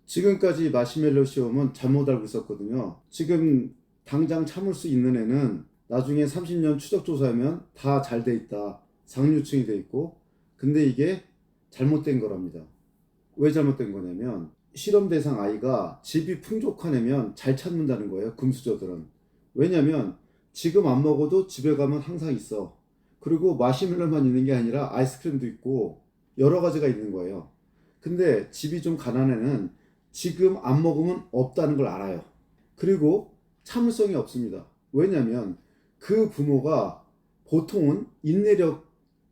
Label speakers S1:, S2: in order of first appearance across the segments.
S1: 지금까지 마시멜로 시험은 잘못 알고 있었거든요. 지금 당장 참을 수 있는 애는 나중에 30년 추적조사하면 다 잘 돼 있다. 상류층이 돼 있고. 근데 이게 잘못된 거랍니다. 왜 잘못된 거냐면 실험 대상 아이가 집이 풍족한 애면 잘 찾는다는 거예요. 금수저들은. 왜냐면 지금 안 먹어도 집에 가면 항상 있어. 그리고 마시멜로만 있는 게 아니라 아이스크림도 있고 여러 가지가 있는 거예요. 근데 집이 좀 가난한 애는 지금 안 먹으면 없다는 걸 알아요. 그리고 참을성이 없습니다. 왜냐면 그 부모가 보통은 인내력,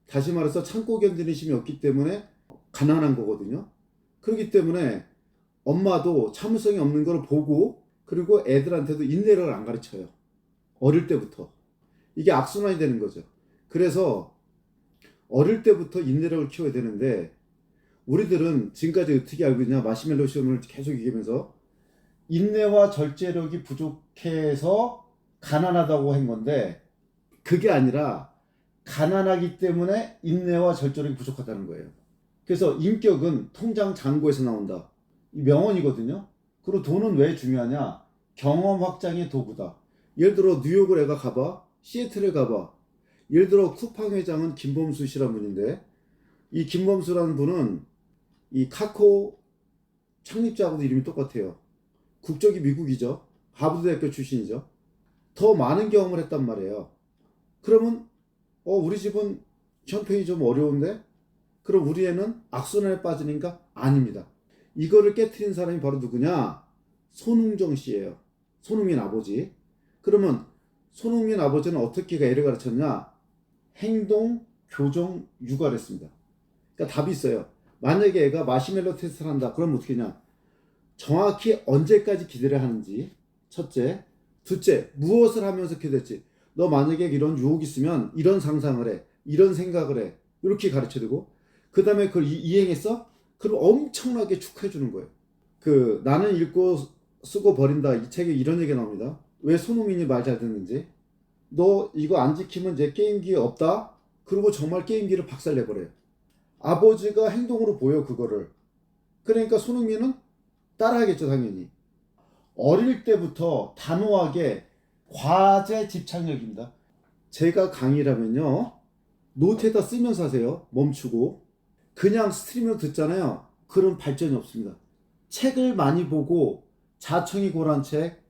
S1: 다시 말해서 참고 견디는 힘이 없기 때문에 가난한 거거든요. 그렇기 때문에 엄마도 참을성이 없는 걸 보고, 그리고 애들한테도 인내력을 안 가르쳐요. 어릴 때부터. 이게 악순환이 되는 거죠. 그래서 어릴 때부터 인내력을 키워야 되는데, 우리들은 지금까지 어떻게 알고 있냐, 마시멜로 시험을 계속 이기면서 인내와 절제력이 부족해서 가난하다고 한 건데, 그게 아니라 가난하기 때문에 인내와 절제력이 부족하다는 거예요. 그래서 인격은 통장 잔고에서 나온다. 이 명언이거든요. 그리고 돈은 왜 중요하냐? 경험 확장의 도구다. 예를 들어 뉴욕을 애가 가봐, 시애틀을 가봐. 예를 들어 쿠팡 회장은 김범수 씨라는 분인데, 이 김범수라는 분은 이 카카오 창립자하고도 이름이 똑같아요. 국적이 미국이죠. 하버드 대학교 출신이죠. 더 많은 경험을 했단 말이에요. 그러면 우리 집은 형편이 좀 어려운데, 그럼 우리 애는 악순환에 빠지니까? 아닙니다. 이거를 깨트린 사람이 바로 누구냐? 손흥정 씨예요. 손흥민 아버지. 그러면 손흥민 아버지는 어떻게 애를 가르쳤냐? 행동, 교정, 육아를 했습니다. 그러니까 답이 있어요. 만약에 애가 마시멜로 테스트를 한다. 그럼 어떻게 하냐? 정확히 언제까지 기대를 하는지, 첫째. 둘째, 무엇을 하면서 기대했지. 너 만약에 이런 유혹이 있으면 이런 상상을 해, 이런 생각을 해, 이렇게 가르쳐 주고, 그 다음에 그걸 이행했어? 그럼 엄청나게 축하해 주는 거예요. 나는 읽고 쓰고 버린다, 이 책에 이런 얘기가 나옵니다. 왜 손흥민이 말 잘 듣는지. 너 이거 안 지키면 이제 게임기 없다? 그리고 정말 게임기를 박살내버려요. 아버지가 행동으로 보여, 그거를. 그러니까 손흥민은 따라하겠죠, 당연히. 어릴 때부터 단호하게 과제 집착력입니다. 제가 강의라면요, 노트에다 쓰면서 하세요. 멈추고. 그냥 스트리밍으로 듣잖아요. 그런 발전이 없습니다. 책을 많이 보고, 자청이 고난 책,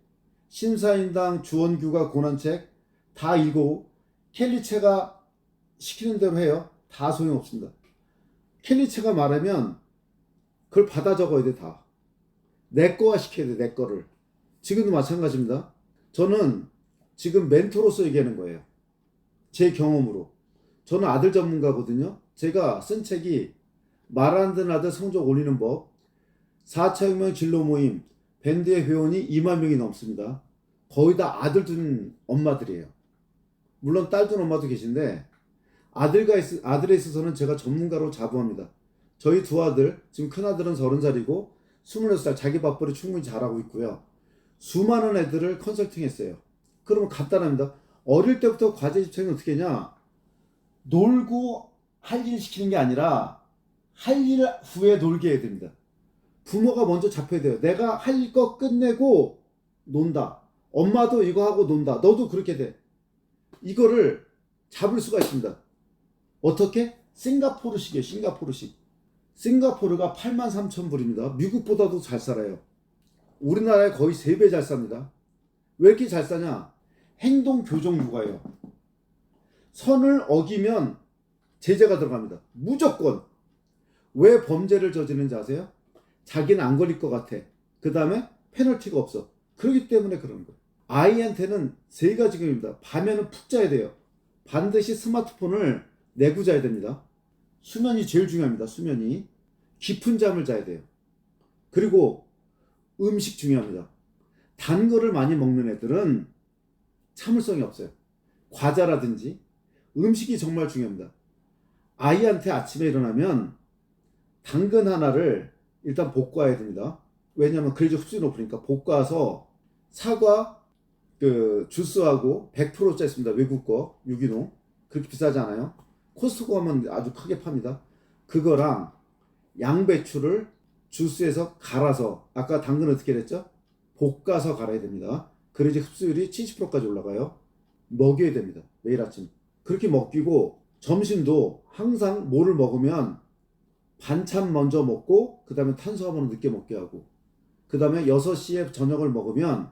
S1: 심사인당 주원규가 고난 책 다 읽고, 켈리체가 시키는 대로 해요. 다 소용없습니다. 켈리체가 말하면 그걸 받아 적어야 돼, 다. 내 거화 시켜야 돼, 내 거를. 지금도 마찬가지입니다. 저는 지금 멘토로서 얘기하는 거예요. 제 경험으로. 저는 아들 전문가거든요. 제가 쓴 책이 말 안 듣는 아들 성적 올리는 법, 4차 혁명 진로 모임, 밴드의 회원이 2만 명이 넘습니다. 거의 다 아들 둔 엄마들이에요. 물론 딸 둔 엄마도 계신데, 아들에 있어서는 제가 전문가로 자부합니다. 저희 두 아들, 지금 큰 아들은 30살이고 26살, 자기 밥벌이 충분히 잘하고 있고요. 수많은 애들을 컨설팅 했어요. 그러면 간단합니다. 어릴 때부터 과제 집착이 어떻게 했냐? 놀고 할 일 시키는 게 아니라 할 일 후에 놀게 해야 됩니다. 부모가 먼저 잡혀야 돼요. 내가 할 거 끝내고 논다. 엄마도 이거 하고 논다. 너도 그렇게 돼. 이거를 잡을 수가 있습니다. 어떻게? 싱가포르식이에요. 싱가포르식. 싱가포르가 83,000불입니다. 미국보다도 잘 살아요. 우리나라에 거의 3배 잘 삽니다. 왜 이렇게 잘 사냐? 행동, 교정, 육아예요. 선을 어기면 제재가 들어갑니다. 무조건. 왜 범죄를 저지르는지 아세요? 자기는 안 걸릴 것 같아. 그 다음에 페널티가 없어. 그렇기 때문에 그런 거예요. 아이한테는 3가지 교육입니다. 밤에는 푹 자야 돼요. 반드시 스마트폰을 내고 자야 됩니다. 수면이 제일 중요합니다. 수면이. 깊은 잠을 자야 돼요. 그리고 음식 중요합니다. 단 거를 많이 먹는 애들은 참을성이 없어요. 과자라든지 음식이 정말 중요합니다. 아이한테 아침에 일어나면 당근 하나를 일단 볶아야 됩니다. 왜냐하면 그래야지 흡수율이 높으니까. 볶아서 사과 주스하고 100%짜리 있습니다. 외국 거 유기농. 그렇게 비싸지 않아요. 코스트코 가면 아주 크게 팝니다. 그거랑 양배추를 주스에서 갈아서, 아까 당근 어떻게 했죠? 볶아서 갈아야 됩니다. 그래야지 흡수율이 70%까지 올라가요. 먹여야 됩니다. 매일 아침. 그렇게 먹이고, 점심도 항상 뭐를 먹으면 반찬 먼저 먹고 그 다음에 탄수화물은 늦게 먹게 하고, 그 다음에 6시에 저녁을 먹으면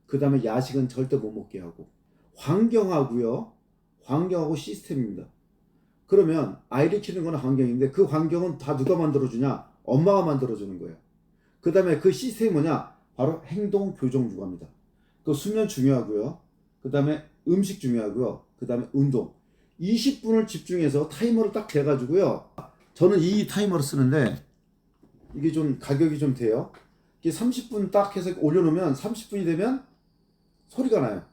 S1: 그 다음에 야식은 절대 못 먹게 하고, 환경하고요. 환경하고 시스템입니다. 그러면 아이를 키우는 건 환경인데 그 환경은 다 누가 만들어주냐? 엄마가 만들어주는 거예요. 그 다음에 그 시스템이 뭐냐? 바로 행동 교정 육아입니다. 그 수면 중요하고요. 그 다음에 음식 중요하고요. 그 다음에 운동. 20분을 집중해서 타이머를 딱 대가지고요. 저는 이 타이머를 쓰는데 이게 좀 가격이 좀 돼요. 이게 30분 딱 해서 올려놓으면 30분이 되면 소리가 나요.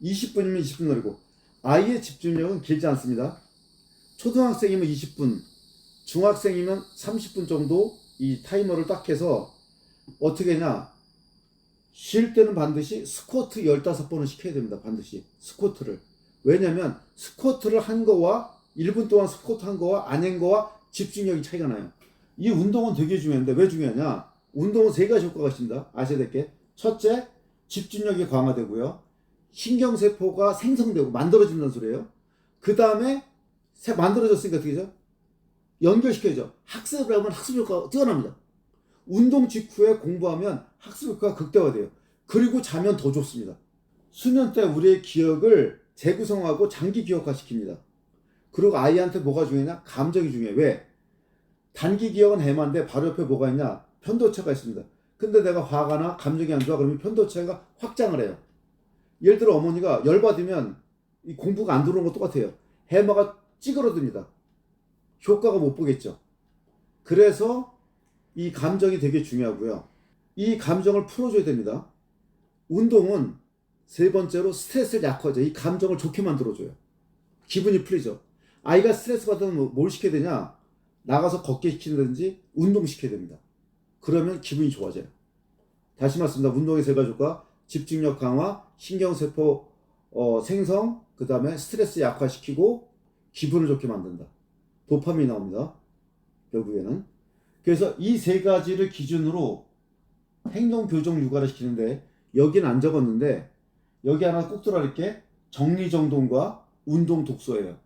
S1: 20분이면 20분 노리고. 아이의 집중력은 길지 않습니다. 초등학생이면 20분, 중학생이면 30분 정도 이 타이머를 딱 해서 어떻게 하냐? 쉴 때는 반드시 스쿼트 15번을 시켜야 됩니다. 반드시 스쿼트를. 왜냐면 스쿼트를 한 거와 1분 동안 스쿼트 한 거와 안 한 거와 집중력이 차이가 나요. 이 운동은 되게 중요한데 왜 중요하냐? 운동은 3가지 효과가 있습니다. 아셔야 될 게. 첫째, 집중력이 강화되고요. 신경세포가 생성되고 만들어진다는 소리예요. 그 다음에 만들어졌으니까 어떻게 되죠? 연결시켜야죠. 학습을 하면 학습 효과가 뛰어납니다. 운동 직후에 공부하면 학습 효과가 극대화돼요. 그리고 자면 더 좋습니다. 수면 때 우리의 기억을 재구성하고 장기 기억화시킵니다. 그리고 아이한테 뭐가 중요하냐? 감정이 중요해. 왜? 단기 기억은 해마인데 바로 옆에 뭐가 있냐? 편도체가 있습니다. 근데 내가 화가 나, 감정이 안 좋아, 그러면 편도체가 확장을 해요. 예를 들어 어머니가 열받으면 이 공부가 안 들어오는 거 똑같아요. 해마가 찌그러듭니다. 효과가 못 보겠죠. 그래서 이 감정이 되게 중요하고요. 이 감정을 풀어줘야 됩니다. 운동은 3번째로 스트레스를 약화하죠. 이 감정을 좋게 만들어줘요. 기분이 풀리죠. 아이가 스트레스 받으면 뭘 시켜야 되냐? 나가서 걷게 시키든지 운동시켜야 됩니다. 그러면 기분이 좋아져요. 다시 말씀드립니다. 운동의 3가지 효과, 집중력 강화, 신경세포 생성, 그 다음에 스트레스 약화시키고 기분을 좋게 만든다. 도파민이 나옵니다. 결국에는. 그래서 이 3가지를 기준으로 행동 교정 육아를 시키는데 여기는 안 적었는데 여기 하나 꼭 들어갈게. 정리정돈과 운동 독서예요.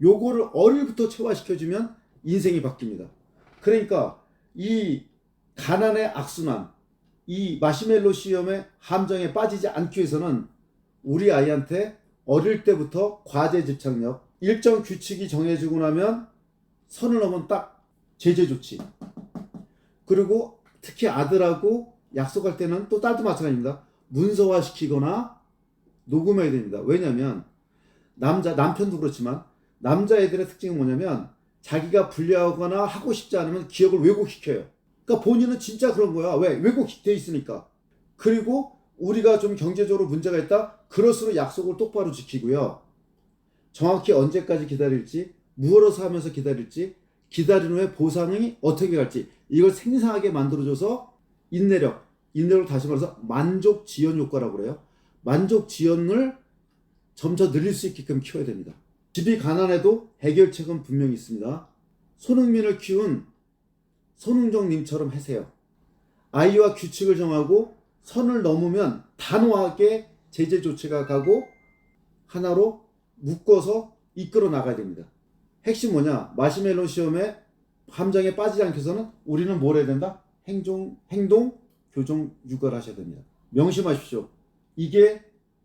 S1: 요거를 어릴부터 체화시켜주면 인생이 바뀝니다. 그러니까 이 가난의 악순환, 이 마시멜로 시험의 함정에 빠지지 않기 위해서는 우리 아이한테 어릴 때부터 과제 집착력, 일정 규칙이 정해지고 나면 선을 넘으면 딱 제재 조치. 그리고 특히 아들하고 약속할 때는 또 딸도 마찬가지입니다. 문서화시키거나 녹음해야 됩니다. 왜냐하면 남편도 그렇지만 남자애들의 특징은 뭐냐면 자기가 불리하거나 하고 싶지 않으면 기억을 왜곡시켜요. 그러니까 본인은 진짜 그런 거야. 왜? 왜곡돼 있으니까. 그리고 우리가 좀 경제적으로 문제가 있다? 그럴수록 약속을 똑바로 지키고요. 정확히 언제까지 기다릴지, 무엇을 하면서 기다릴지, 기다린 후에 보상이 어떻게 갈지 이걸 생생하게 만들어줘서 인내력 다시 말해서 만족 지연 효과라고 그래요. 만족 지연을 점차 늘릴 수 있게끔 키워야 됩니다. 집이 가난해도 해결책은 분명히 있습니다. 손흥민을 키운 손흥정님처럼 하세요. 아이와 규칙을 정하고 선을 넘으면 단호하게 제재 조치가 가고 하나로 묶어서 이끌어 나가야 됩니다. 핵심 뭐냐? 마시멜로 시험에 함정에 빠지지 않기 위해서는 우리는 뭘 해야 된다? 행동 교정 육아를 하셔야 됩니다. 명심하십시오. 이게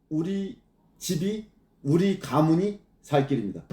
S1: 우리 집이, 우리 가문이 살 길입니다.